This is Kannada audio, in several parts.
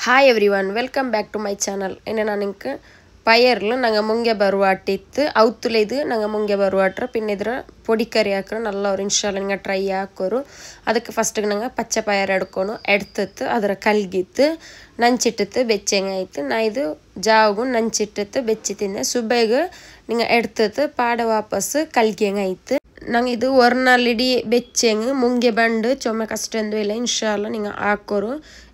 Hi everyone, welcome back to my channel. என்ன நானுக்கு பயர்ல நாங்க முங்க பருவாட்டித்து அவுத்துல இது நாங்க முங்க பருவாட்ற பின்ன ಇದರ பொடி ಕರಿ ಹಾಕ್ರ நல்ல ஒரு ಇನ್ಶಾಲ್ಲ ನಿಂಗ ಟ್ರೈ ಹಾಕೋರು ಅದಕ್ಕೆ ಫಸ್ಟ್ ನಾங்க ಪಚ್ಚ ಪಯರ್ ಎಡ್ಕೊನು ಎಡ್ತತ್ತು ಅದರ ಕಲ್ಗಿತ್ತು ನಂಚಿಟ್ಟಿತ್ತು ಬೆಚ್ಚಂಗ ಆಯ್ತು ನಾ ಇದು ಜಾವಗು ನಂಚಿಟ್ಟಿತ್ತು ಬೆಚ್ಚಿ ತಿಂದೆ ಸುಬೆಗೆ ನಿಂಗ ಎಡ್ತತ್ತು ಪಾಡ ವಾಪಸ್ ಕಲ್ಗಿಯಂಗ ಆಯ್ತು ನಂಗೆ ಇದು ಒರ್ನಾಲಿಡಿ ಬೆಚ್ಚಂಗ ಮುಂಗೆ ಬಂಡು ಚೊಮ್ಮೆ ಕಷ್ಟಂದು ಇಲ್ಲ ಇನ್ಶಾಲ್ಲ ನಿಂಗ ಹಾಕೋರು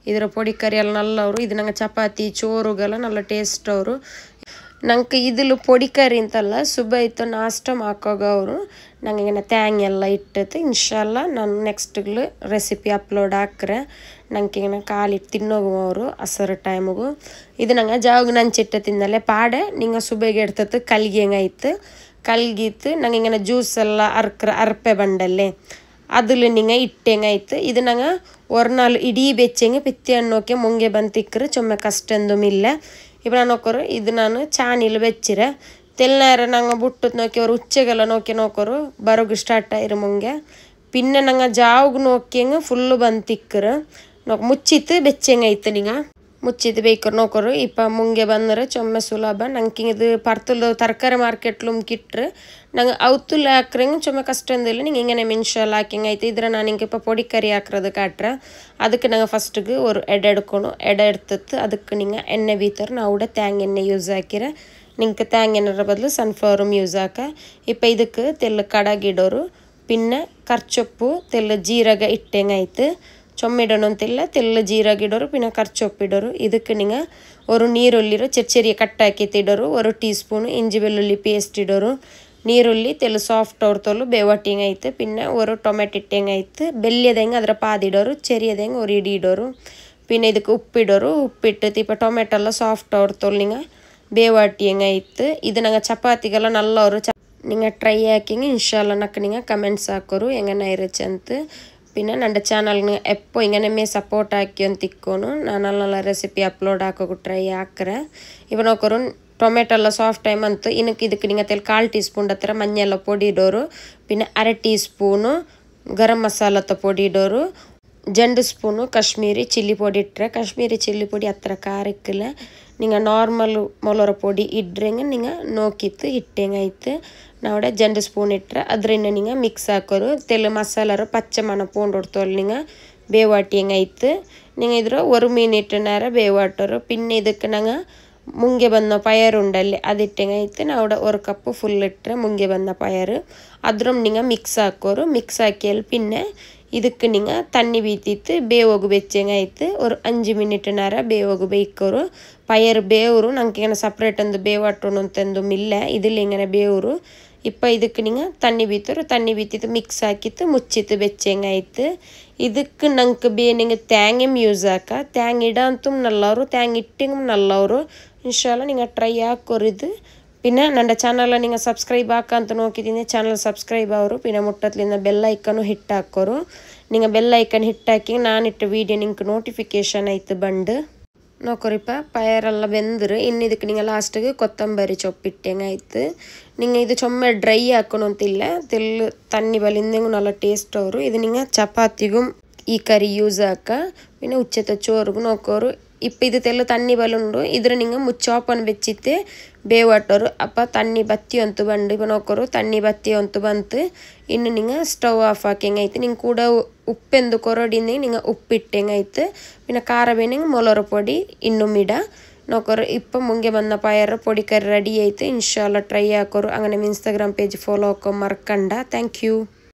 ಇದರ ಪೊಡಿ ಕರಿ ಎಲ್ಲ ನಲ್ಲವರು ಇದು ನಂಗೆ ಚಪಾತಿ ಚೋರುಗೆಲ್ಲ നല്ല ಟೇಸ್ಟ್ ಅವರು ನಂಗೆ ಇದಲು ಪೊಡಿ ಕರಿ ಅಂತಲ್ಲ ಸುಬ ಇತ್ತು ನಾಷ್ಟ ಹಾಕೋಗವರು ನಂಗೆ ತ್ಯಾಂಗ್ ಎಲ್ಲ ಇಟ್ಟತ್ತು ಇನ್ಶಾಲ್ಲ ನಾನು ನೆಕ್ಸ್ಟ್ಗಳು ರೆಸಿಪಿ ಅಪ್ಲೋಡ್ ಹಾಕ್ರೆ ನಂಗೆ ಕಾಲಿಟ್ಟು ತಿನ್ನೋಗುವವರು ಹಸರು ಟೈಮಿಗೂ ಇದು ನಂಗೆ ಜಾವಾಗ ನಂಚಿಟ್ಟು ತಿನ್ನಲೆ ಪಾಡೆ ನಿಂಗೆ ಸುಬೆಗೆ ಇಡ್ತತ್ತು ಕಲ್ಗಿ ಹೆಂಗಾಯ್ತು ಕಲ್ಗಿತ್ತು ನಂಗೆ ಹಿಂಗೆ ಜ್ಯೂಸ್ ಎಲ್ಲ ಅರ್ಪೆ ಬಂಡಲ್ಲೇ அதில் நீங்கள் இட்டேங்க ஆயிட்டு இது நாங்கள் ஒரு நாள் இடி வெச்சேங்க பித்தி அண்ணோக்கே முங்கே ಬಂತಿಕ್ರೆ ಚೊಮ್ಮೆ ಕಷ್ಟಂದುம் ಇಲ್ಲ இப்போ ನಾನು ನೋಕೋರು ಇದು ನಾನು ಚಾನಿಲ್ ಬೆಚ್ಚಿರೆ ತೆಲ್ನೇರ ನಂಗೆ ಬುಟ್ಟದ್ ನೋಕಿ ಅವರು ಉಚ್ಚೆಗೆಲ್ಲ ನೋಕೋರು ಬರೋಗು ಸ್ಟಾರ್ಟ್ ಆಯಿರು ಮುಂಗೆ ಪಿನ್ನೆ ನಂಗೆ ಜಾವ್ಗೆ ನೋಕಿಯಂಗೆ ಫುಲ್ಲು ಬಂತಿಕ್ರೆ ಮುಚ್ಚಿತ್ತು ಬೆಚ್ಚಂಗೆ ಆಯ್ತು ನಿಂಗೆ ಮುಚ್ಚಿದ್ದು ಬೇಕರು ನೋಕೋರು ಇಪ್ಪ ಮುಂಗೆ ಬಂದರೆ ಚೊಮ್ಮೆ ಸುಲಭ ನಂಗೆ ಇದು ಪರ್ತುಲ್ದು ತರಕಾರಿ ಮಾರ್ಕೆಟ್ಲು ಕಿಟ್ರೆ ನಂಗೆ ಅವತ್ತುಲ್ ಹಾಕ್ರಂಗೆ ಚೊಮ್ಮೆ ಕಷ್ಟ ಅಂದಿಲ್ಲ ನಿಂಗೆ ಹಿಂಗೆ ಮೆಣಸೆಲ್ಲ ಹಾಕಿಂಗೆ ಆಯ್ತು ಇದ್ರೆ ನಾನು ಹಿಂಗೆ ಇಪ್ಪ ಪೊಡಿ ಕರಿ ಹಾಕ್ರದು ಕಾಟ್ರೆ ಅದಕ್ಕೆ ನಂಗೆ ಫಸ್ಟಿಗೆ ஒரு ಎಡೆ ಎಡ್ಕೊಂಡು ಎಡೆ ಎಡ್ತತ್ತು ಅದಕ್ಕೆ ನಿಂಗೆ ಎಣ್ಣೆ ಬೀತಾರೆ ನಾವು ಕೂಡ ತ್ಯಾಂಗ್ ಎಣ್ಣೆ ಯೂಸ್ ಹಾಕಿರೆ ನಿಂಗೆ ತ್ಯಾಂಗ್ ಎಣ್ಣೆರ ಬದಲು ಸನ್ಫ್ಲವರ್ ಯೂಸ್ ಹಾಕ ಇಪ್ಪ ಇದಕ್ಕೆ ತೆಲ್ಲು ಕಡಗಿಡೋರು ಪಿನ್ನ ಕರ್ಚೊಪ್ಪು ತೆಲ್ಲು ಜೀರಗ ಇಟ್ಟಂಗೆ ಆಯ್ತು ಚೊಮ್ಮಿಡೋನು ಅಂತಿಲ್ಲ ತೆಲ್ಲ ಜೀರಾಗಿಡೋರು ಪಿನ್ನ ಕರ್ಚೊಪ್ಪಿಡೋರು ಇದಕ್ಕೆ ನಿಂಗೆ ஒரு ನೀರುಳ್ಳಿರೋ ಚೆರಿಯ ಕಟ್ಟಾಕಿತ್ತಿಡೋರು ஒரு ಟೀ ಸ್ಪೂನ್ ಇಂಜಿ ಬೆಳ್ಳುಳ್ಳಿ ಪೇಸ್ಟ್ ಇಡೋರು ನೀರುಳ್ಳಿ ತೆಲ್ಲು ಸಾಫ್ಟ್ ಅವ್ರತೊಲ್ಲು ಬೇವಟ್ಟಿಂಗ್ ಆಯ್ತು ಪಿನ್ನ ஒரு ಟೊಮೆಟೊ ಇಟ್ಟಂಗೆ ಆಯ್ತು ಬೆಲ್ಯದಂಗೆ ಅದರ ಪಾದಿಡೋರು ಚೆರಿಯದಂಗೆ ஒரு ಇಡಿ ಇಡೋರು ಪಿನ್ನ ಇದಕ್ಕೆ ಉಪ್ಪಿಡೋರು ಉಪ್ಪಿಟ್ಟು ಇಪ್ಪ ಟೊಮೆಟೊ ಎಲ್ಲ ಸಾಫ್ಟ್ ಅವ್ರತೊಲ್ಲು ನಿಂಗೆ ಬೇವಟ್ಟಿಂಗ್ ಆಯ್ತು ಇದು ನಂಗೆ ಚಪಾತಿಗೆಲ್ಲ ನಲ್ಲ ಅವರು ನಿಂಗೆ ಟ್ರೈ ಹಾಕಿಂಗೆ ಇನ್ಶಾಲ್ಲ ನಕ್ಕ ನಿಂಗೆ ಕಮೆಂಟ್ಸ್ ಹಾಕೋರು ಹೆಂಗನ ಇರಚ್ಚೆ ಅಂತ പിന്നെ ನನ್ನ ಚಾನಲ್ಗೆ ಎಪ್ಪೋ ಹಿಂಗನೇ ಸಪೋರ್ಟ್ ಹಾಕಿ ಅಂತ ತಿಕ್ಕೋನು ನಾನು നല്ല ರೆಸಿಪಿ ಅಪ್ಲೋಡ್ ಹಾಕೋಕೆ ಟ್ರೈ ಹಾಕ್ರೆ ಇವಾಗ ನೋಕೋರು ಟೊಮೆಟೊ ಎಲ್ಲ ಸಾಫ್ಟ್ ಟೈಮ್ ಅಂತು ಇನ್ನಕ್ಕೆ ಇದಕ್ಕೆ ನಿಂಗೆ ತೆಲ್ 1/4 ಟೀ ಸ್ಪೂನ್ ಹತ್ತಿರ ಮഞ്ഞೆಲ್ಲ ಪೊಡಿ ಇಡೋರು പിന്നെ 1/2 ಟೀ ಸ್ಪೂನು ಗರಂ ಮಸಾಲದ ಪೊಡಿ ಇಡೋರು 2 ಸ್ಪೂನು ಕಾಶ್ಮೀರಿ ಚಿಲ್ಲಿ ಪೊಡಿ ಇಟ್ಟರೆ ಕಾಶ್ಮೀರಿ ಚಿಲ್ಲಿ ಪೊಡಿ ಹತ್ತಿರ ಖಾರಕ್ಕಿಲ್ಲ ನಿಂಗೆ ನಾರ್ಮಲ್ ಮೊಲರ ಪೊಡಿ ಇಡ್ರಂಗೆ ನಿಂಗೆ ನೋಕಿತ್ತು ಇಟ್ಟಂಗೆ ಆಯ್ತು ನಾವಡೆ 2 ಸ್ಪೂನ್ ಇಟ್ಟರೆ ಅದರಿಂದ ನಿಂಗೆ ಮಿಕ್ಸ್ ಹಾಕೋರು ತೆಲು ಮಸಾಲಾರು ಪಚ್ಚ ಮಣ ಪೂಂಡ್ ಹೊಡ್ತೋಲ್ ನಿಂಗೆ ಬೇವಾಟಿ ಹೆಂಗಾಯ್ತು ನಿಂಗೆ ಇದ್ರ 1 ಮಿನಿಟ್ ನೇರ ಬೇವಾಟೋರು ಪಿನ್ನೆ ಇದಕ್ಕೆ ನಂಗೆ ಮುಂಗೆ ಬಂದ ಪಯರು ಉಂಡಲ್ಲಿ ಅದಿಟ್ಟಂಗಾಯ್ತು ನಾವಡೆ 1 ಕಪ್ ಫುಲ್ ಇಟ್ಟರೆ ಮುಂಗೆ ಬಂದ ಪಯರು ಅದ್ರ ನಿಂಗೆ ಮಿಕ್ಸ್ ಹಾಕೋರು ಮಿಕ್ಸ್ ಹಾಕಿಯಲ್ಲಿ ಪಿನ್ನೆ ಇದಕ್ಕೆ ನಿಂಗೆ ತಣ್ಣಿ ಬೀತಿತ್ತು ಬೇವೋಗು ಬೆಚ್ಚಂಗಾಯ್ತು ஒரு 5 ಮಿನಿಟ್ ನೇರ ಬೇವೋಗು ಬೇಯ್ಕೋರು ಪಯರು ಬೇವರು ನಂಗೆ ಹಿಂಗೆ ಸಪ್ರೇಟ್ ಅಂದು ಬೇವಾಟೋನು ಅಂತಂದು ಮಿಲ್ಲ ಇದಿಲ್ಲ ಹಿಂಗೆ ಬೇವರು ಇಪ್ಪ ಇದಕ್ಕೆ ನಿಂಗೆ ತಣ್ಣಿ ಬೀತರು ತಣ್ಣಿ ಬೀತಿತ್ತು ಮಿಕ್ಸ್ ಹಾಕಿತ್ತು ಮುಚ್ಚಿತ್ತು ಬೆಚ್ಚಂಗಾಯ್ತು ಇದಕ್ಕೆ ನಂಗೆ ನಿಂಗೆ ತ್ಯಾಂಗಮ್ ಯೂಸ್ ಹಾಕ ತ್ಯಾಂಗ್ ಇಡ ಅಂತೂ ನಲ್ಲವರು ತ್ಯಾಂಗ್ ಇಟ್ಟಿಂಗ್ ನಲ್ಲವರು ಇನ್ಶಾಲ್ಲ ನಿಂಗೆ ಟ್ರೈ ಹಾಕೋರು ಇದು പിന്നെ ನನ್ನ ಚಾನಲ್ ನಿಂಗೆ ಸಬ್ಸ್ಕ್ರೈಬ್ ಹಾಕಂತ ನೋಕಿದ್ದೀನಿ ಚಾನಲ್ ಸಬ್ಸ್ಕ್ರೈಬ್ ಅವರು പിന്നെ ಮುಟ್ಟತ್ಲಿಂದ ಬೆಲ್ ಐಕನು ಹಿಟ್ ಹಾಕೋರು ನಿಂಗೆ ಬೆಲ್ ಐಕನ್ ಹಿಟ್ ಹಾಕಿ ನಾನಿಟ್ಟು ವೀಡಿಯೋ ನಿಂಗೆ ನೋಟಿಫಿಕೇಶನ್ ಆಯ್ತು ಬಂದು ನೋಕೋರಿಪ್ಪ ಪಯರೆಲ್ಲ ಬೆಂದ್ರೆ ಇನ್ನು ಇದಕ್ಕೆ ನಿಂಗೆ ಲಾಸ್ಟಿಗೆ ಕೊತ್ತಂಬರಿ ಚೊಪ್ಪಿಟ್ಟಂಗೆ ಆಯ್ತು ನಿಂಗೆ ಇದು ಚೊಮ್ಮೆ ಡ್ರೈ ಹಾಕೋಣ ಅಂತಿಲ್ಲ ತೆಲ್ಲು ತಣ್ಣಿ ಬಲಿಂದಂಗೂ നല്ല ಟೇಸ್ಟ್ ಅವರು ಇದು ನಿಂಗೆ ಚಪಾತಿಗೂ ಈ ಕರಿ ಯೂಸ್ ಹಾಕ പിന്നെ ഉച്ചത്തെ ചോറുಗೂ നോക്കോರು ಇಪ್ಪ ಇದು ತೆಲ್ಲು ತಣ್ಣಿ ಬಲುಂಡು ಇದ್ರ ನಿಂಗೆ ಮುಚ್ಚಾಪನ್ ಬೆಚ್ಚಿತ್ತೆ ಬೇವಾಟೋರು ಅಪ್ಪ ತಣ್ಣಿ ಬತ್ತಿ ಅಂತು ಬಂಡು ಇಪ್ಪ ನೋಕೋರು ತಣ್ಣಿ ಬತ್ತಿ ಅಂತು ಬಂತು ಇನ್ನು ನಿಂಗೆ ಸ್ಟವ್ ಆಫ್ ಹಾಕಿಂಗಾಯ್ತು ನಿಂಗೆ ಕೂಡ ಉಪ್ಪೆಂದು ಕೊರಡಿಂದೆ ನಿಂಗೆ ಉಪ್ಪಿಟ್ಟಂಗಾಯ್ತು പിന്നെ ಖಾರ ಬೇನಿಂಗೆ ಮೊಲರ ಪೊಡಿ ಇನ್ನು ಮಿಡ ನೋಕೋರು ಇಪ್ಪ ಮುಂಗೆ ಬಂದ ಪಯರ ಪೊಡಿ ಕರಿ ರೆಡಿ ಆಯ್ತು ಇನ್ಶಾಲ್ಲ ಟ್ರೈ ಹಾಕೋರು ಹಂಗನೆ ಇನ್ಸ್ಟಾಗ್ರಾಮ್ ಪೇಜ್ ಫಾಲೋ ಹಾಕೋ ಮರ್ಕಂಡ ಥ್ಯಾಂಕ್ ಯು